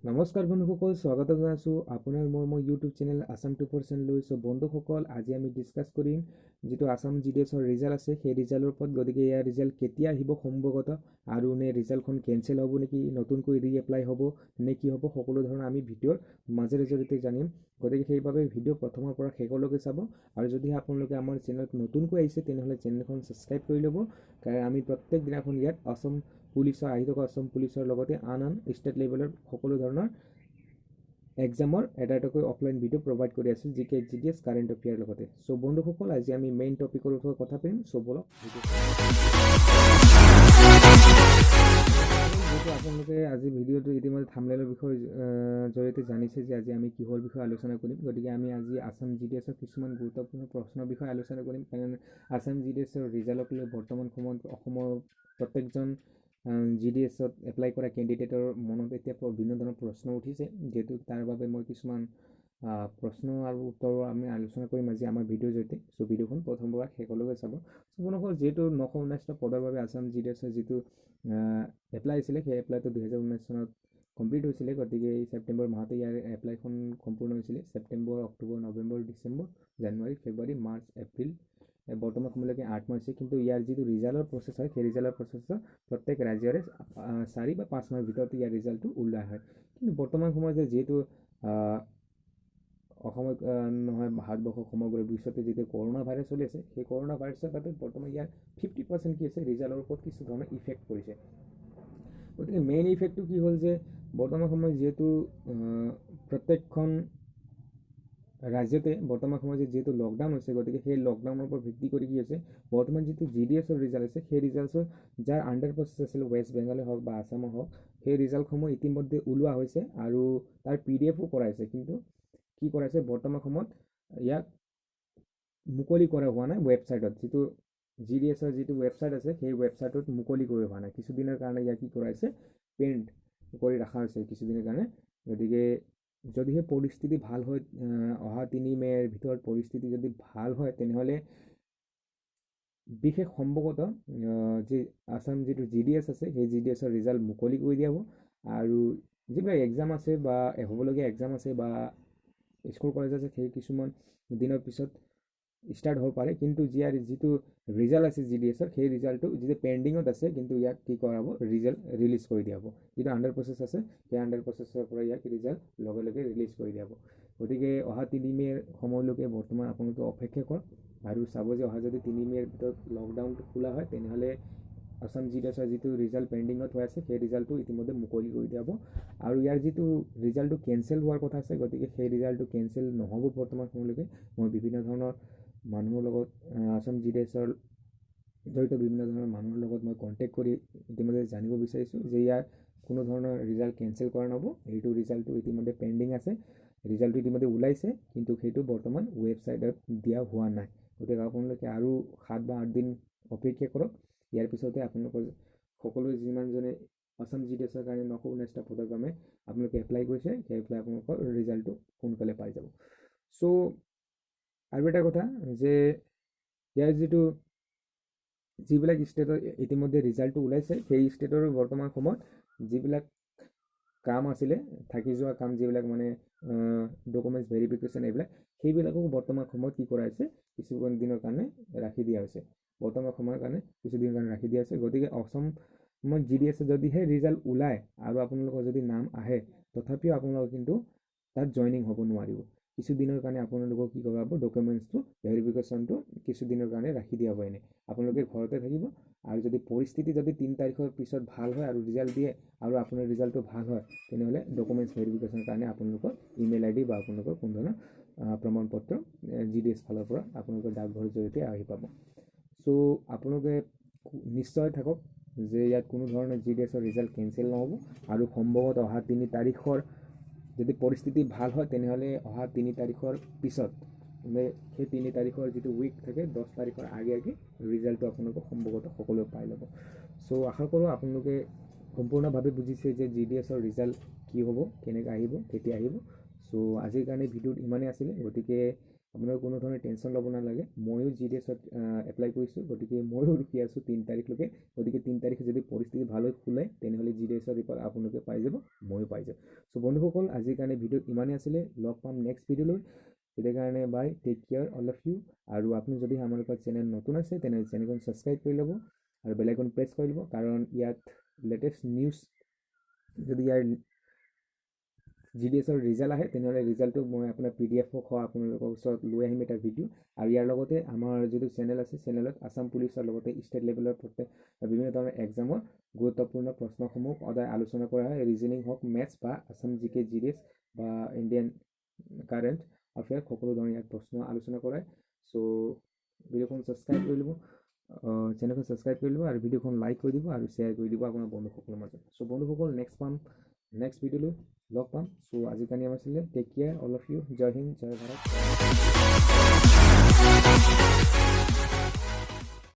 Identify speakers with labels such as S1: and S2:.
S1: নমস্কাৰ বন্ধুসকল, স্বাগত জনাইছোঁ আপোনাৰ মোৰ ইউটিউব চেনেল আসাম 2% লৈ। চ' বন্ধুসকল, আজি আমি ডিছকাছ কৰিম যিটো আসাম GDSৰ ৰিজাল্ট আছে সেই ৰিজাল্টৰ ওপৰত। গতিকে ইয়াৰ ৰিজাল্ট কেতিয়া আহিব সম্ভৱতঃ, আৰু নে ৰিজাল্টখন কেঞ্চেল হ'ব নেকি, নতুনকৈ ৰিএপ্লাই হ'ব নে কি হ'ব, সকলো ধৰণৰ আমি ভিডিঅ'ৰ মাজেৰে জৰিয়তে জানিম। গতিকে সেইবাবে ভিডিঅ' প্ৰথমৰ পৰা শেষলৈকে চাব। আৰু যদি আপোনালোকে আমাৰ চেনেলত নতুনকৈ আহিছে তেনেহ'লে চেনেলখন ছাবস্ক্ৰাইব কৰি ল'ব, কাৰণ আমি প্ৰত্যেক দিনাখন ইয়াত অসম পুলিচৰ আহি থকা অসম পুলিচৰ লগতে আন ষ্টেট লেভেলৰ সকলো ধৰণৰ এক্সামৰ এটাকৈ অফলাইন ভিডিঅ' প্ৰভাইড কৰি আছোঁ, GK GDS কাৰেণ্ট এফেয়াৰ লগতে। চ' বন্ধুসকল, আজি আমি মেইন টপিকৰ ওপৰত কথা পাতিম। চ' বলক যিহেতু আপোনালোকে আজি ভিডিঅ'টো ইতিমধ্যে থাম্বনেইলৰ বিষয়ে জৰিয়তে জানিছে যে আজি আমি কিহৰ বিষয়ে আলোচনা কৰিম। গতিকে আমি আজি আসাম GDSৰ কিছুমান গুৰুত্বপূৰ্ণ প্ৰশ্নৰ বিষয়ে আলোচনা কৰিম, কাৰণ আসাম GDSৰ ৰিজাল্টক লৈ বৰ্তমান সময়ত অসমৰ প্ৰত্যেকজন GDSত এপ্লাই কৰা কেণ্ডিডেটৰ মনত এতিয়া বিভিন্ন ধৰণৰ প্ৰশ্ন উঠিছে, যিহেতু তাৰ বাবে মই কিছুমান প্ৰশ্ন আৰু উত্তৰ আমি আলোচনা কৰিম আজি আমাৰ ভিডিঅ'ৰ জৰিয়তে। চ' ভিডিঅ'খন প্ৰথমৰ পৰা শেষলৈকে চাব। আপোনালোকৰ যিহেতু 919টা পদৰ বাবে আসাম GDSৰ যিটো এপ্লাই আছিলে সেই এপ্লাইটো 2019 চনত কমপ্লিট হৈছিলে। গতিকে এই ছেপ্টেম্বৰ মাহতে ইয়াৰ এপ্লাইখন সম্পূৰ্ণ হৈছিলে। ছেপ্টেম্বৰ, অক্টোবৰ, নৱেম্বৰ, ডিচেম্বৰ, জানুৱাৰী, ফেব্ৰুৱাৰী, মাৰ্চ, এপ্ৰিল, বৰ্তমান সময়লৈকে 8 মাহ হৈছে। কিন্তু ইয়াৰ যিটো ৰিজাল্টৰ প্ৰচেছ হয় সেই ৰিজাল্টৰ প্ৰচেছৰ প্ৰত্যেক ৰাজ্যৰে 4 বা 5 মাহৰ ভিতৰতে ইয়াৰ ৰিজাল্টটো ওলোৱা হয়। কিন্তু বৰ্তমান সময়ত যিহেতু অসমত নহয় ভাৰতবৰ্ষৰ সমগ্ৰ বিশ্বতে যিটো কৰোণা ভাইৰাছ চলি আছে, সেই কৰোণা ভাইৰাছৰ বাবে বৰ্তমান ইয়াৰ 50% কি আছে, ৰিজাল্টৰ ওপৰত কিছু ধৰণৰ ইফেক্ট পৰিছে। গতিকে মেইন ইফেক্টটো কি হ'ল যে বৰ্তমান সময়ত যিহেতু প্ৰত্যেকখন ৰাজ্যতে বৰ্তমান সময়ত যিহেতু লকডাউন হৈছে, গতিকে সেই লকডাউনৰ ওপৰত ভিত্তি কৰি কি হৈছে, বৰ্তমান যিটো GDSৰ ৰিজাল্ট আছে সেই ৰিজাল্টৰ যাৰ আণ্ডাৰ প্ৰচেছ আছিল, ৱেষ্ট বেংগলে হওক বা আসামৰ হওক, সেই ৰিজাল্টসমূহ ইতিমধ্যে ওলোৱা হৈছে আৰু তাৰ PDFও কৰাইছে। কিন্তু কি কৰাইছে, বৰ্তমান সময়ত ইয়াক মুকলি কৰা হোৱা নাই ৱেবছাইটত। যিটো GDSৰ যিটো ৱেবছাইট আছে সেই ৱেবছাইটত মুকলি কৰি হোৱা নাই। কিছুদিনৰ কাৰণে ইয়াক কি কৰাইছে, পেইণ্ট কৰি ৰখা হৈছে কিছুদিনৰ কাৰণে। গতিকে যদিহে পৰিস্থিতি ভাল হয়, অহা 3 মে'ৰ ভিতৰত পৰিস্থিতি যদি ভাল হয়, তেনেহ'লে বিশেষ সম্ভৱতঃ যি আসাম যিটো GDS আছে সেই GDSৰ ৰিজাল্ট মুকলি কৰি দিয়া হ'ব। আৰু যিবিলাক এক্সাম আছে বা হ'বলগীয়া এক্সাম আছে বা স্কুল কলেজ আছে, সেই কিছুমান দিনৰ পিছত ষ্টাৰ্ট হ'ব পাৰে। কিন্তু ইয়াৰ যিটো ৰিজাল্ট আছে GDSৰ সেই ৰিজাল্টটো যিটো পেণ্ডিঙত আছে, কিন্তু ইয়াক কি কৰা হ'ব, ৰিজাল্ট ৰিলিজ কৰি দিয়া হ'ব। যিটো আণ্ডাৰ প্ৰচেছ আছে সেই আণ্ডাৰ প্ৰচেছৰ পৰা ইয়াক ৰিজাল্ট লগে লগে ৰিলিজ কৰি দিয়া হ'ব। গতিকে অহা 3 মে'ৰ সময়লৈকে বৰ্তমান আপোনালোকে অপেক্ষা কৰক আৰু চাব যে অহা যদি 3 মে'ৰ ভিতৰত লকডাউনটো খোলা হয়, তেনেহ'লে আসাম GDSৰ যিটো ৰিজাল্ট পেণ্ডিঙত হৈ আছে সেই ৰিজাল্টটো ইতিমধ্যে মুকলি কৰি দিয়া হ'ব। আৰু ইয়াৰ যিটো ৰিজাল্টটো কেঞ্চেল হোৱাৰ কথা আছে, গতিকে সেই ৰিজাল্টটো কেঞ্চেল নহ'ব বৰ্তমান সময়লৈকে। মই বিভিন্ন ধৰণৰ মানুহৰ লগত আসাম GDSৰ জড়িত বিভিন্ন ধৰণৰ মানুহৰ লগত মই কণ্টেক্ট কৰি ইতিমধ্যে জানিব বিচাৰিছোঁ যে ইয়াৰ কোনো ধৰণৰ ৰিজাল্ট কেঞ্চেল কৰা নহ'ব। এইটো ৰিজাল্টটো ইতিমধ্যে পেণ্ডিং আছে, ৰিজাল্টটো ইতিমধ্যে ওলাইছে, কিন্তু সেইটো বৰ্তমান ৱেবছাইটত দিয়া হোৱা নাই। গতিকে আপোনালোকে আৰু 7 বা 8 দিন অপেক্ষা কৰক। ইয়াৰ পিছতে আপোনালোকৰ সকলো যিমানজনে আসাম GDSৰ কাৰণে 919টা পদৰ বাবে আপোনালোকে এপ্লাই কৰিছে, সেই আপোনালোকৰ ৰিজাল্টটো সোনকালে পাই যাব। চ' আৰু এটা কথা যে ইয়াৰ যিবিলাক ষ্টেটৰ ইতিমধ্যে ৰিজাল্টটো ওলাইছে, সেই ষ্টেটৰ বৰ্তমান সময়ত যিবিলাক কাম আছিলে, থাকি যোৱা কাম, যিবিলাক মানে ডকুমেণ্টছ ভেৰিফিকেশ্যন, সেইবিলাকো বৰ্তমান সময়ত কি কৰা হৈছে, কিছুমান দিনৰ কাৰণে ৰাখি দিয়া হৈছে। বৰ্তমান সময়ৰ কাৰণে কিছুদিনৰ কাৰণে ৰাখি দিয়া হৈছে। গতিকে অসমত GDS যদিহে ৰিজাল্ট ওলায় আৰু আপোনালোকৰ যদি নাম আহে, তথাপিও আপোনালোকে কিন্তু তাত জইনিং হ'ব নোৱাৰিব। কিছুদিনৰ কাৰণে আপোনালোকক কি কৰা হ'ব, ডকুমেণ্টছটো ভেৰিফিকেশ্যনটো কিছুদিনৰ কাৰণে ৰাখি দিয়া হ'ব। এনেই আপোনালোকে ঘৰতে থাকিব, আৰু যদি পৰিস্থিতি যদি 3 তাৰিখৰ পিছত ভাল হয় আৰু ৰিজাল্ট দিয়ে আৰু আপোনাৰ ৰিজাল্টটো ভাল হয়, তেনেহ'লে ডকুমেণ্টছ ভেৰিফিকেশ্যনৰ কাৰণে আপোনালোকৰ ইমেইল ID বা আপোনালোকৰ কোনো ধৰণৰ প্ৰমাণপত্ৰ GDS ফালৰ পৰা আপোনালোকৰ ডাকঘৰৰ জৰিয়তে আহি পাব। চ' আপোনালোকে নিশ্চয় থাকক যে ইয়াত কোনো ধৰণৰ GDSৰ ৰিজাল্ট কেঞ্চেল নহ'ব, আৰু সম্ভৱত অহা 3 তাৰিখৰ যদি পৰিস্থিতি ভাল হয়, তেনেহ'লে অহা 3 তাৰিখৰ পিছত, মানে সেই 3 তাৰিখৰ যিটো উইক থাকে, 10 তাৰিখৰ আগে আগে ৰিজাল্টটো আপোনালোকক সম্ভৱতঃ সকলোৱে পাই ল'ব। চ' আশা কৰোঁ আপোনালোকে সম্পূৰ্ণভাৱে বুজিছে যে GDSৰ ৰিজাল্ট কি হ'ব, কেনেকৈ আহিব, কেতিয়া আহিব। চ' আজিৰ কাৰণে ভিডিঅ'ত ইমানেই আছিলে। গতিকে আপোনাৰ কোনো ধৰণৰ টেনশ্যন ল'ব নালাগে। ময়ো GDSত এপ্লাই কৰিছোঁ, গতিকে ময়ো ৰখি আছোঁ 3 তাৰিখলৈকে। গতিকে 3 তাৰিখে যদি পৰিস্থিতি ভাল হৈ খোলে তেনেহ'লে GDSৰ ৰিপৰ্ট আপোনালোকে পাই যাব, ময়ো পাই যাম। চ' বন্ধুসকল, আজিৰ কাৰণে ভিডিঅ'ত ইমানেই আছিলে। লগ পাম নেক্সট ভিডিঅ'লৈ। তেতিয়া কাৰণে bye, take care all of you. আৰু আপুনি যদি আমাৰ চেনেল নতুন আছে তেনেহ'লে চেনেলখন ছাবস্ক্ৰাইব কৰি ল'ব আৰু বেল আইকন প্ৰেছ কৰি ল'ব, কাৰণ ইয়াত লেটেষ্ট নিউজ যদি ইয়াৰ GDSৰ ৰিজাল্ট আহে তেনেহ'লে ৰিজাল্টটো মই আপোনাৰ PDF সহ আপোনালোকৰ ওচৰত লৈ আহিম এটা ভিডিঅ'। আৰু ইয়াৰ লগতে আমাৰ যিটো চেনেল আছে, চেনেলত আছাম পুলিচৰ লগতে ষ্টেট লেভেলৰ বিভিন্ন ধৰণৰ এক্সামৰ গুৰুত্বপূৰ্ণ প্ৰশ্নসমূহ সদায় আলোচনা কৰা হয়। ৰিজনিং হওক, মেথছ বা আছাম GK GDS বা ইণ্ডিয়ান কাৰেণ্ট এফেয়াৰ, সকলো ধৰণৰ ইয়াত প্ৰশ্ন আলোচনা কৰা হয়। চ' ভিডিঅ'খন ছাবস্ক্ৰাইব কৰি ল'ব, চেনেলখন ছাবস্ক্ৰাইব কৰি ল'ব আৰু ভিডিঅ'খন লাইক কৰি দিব আৰু শ্বেয়াৰ কৰি দিব আপোনাৰ বন্ধুসকলৰ মাজত। চ' বন্ধুসকল, নেক্সট ভিডিঅ'লৈ লগ পাম। চ' আজিৰ কাৰণে আমাৰ আছিলে take care all of you. জয় হিন্দ, জয় ভাৰত।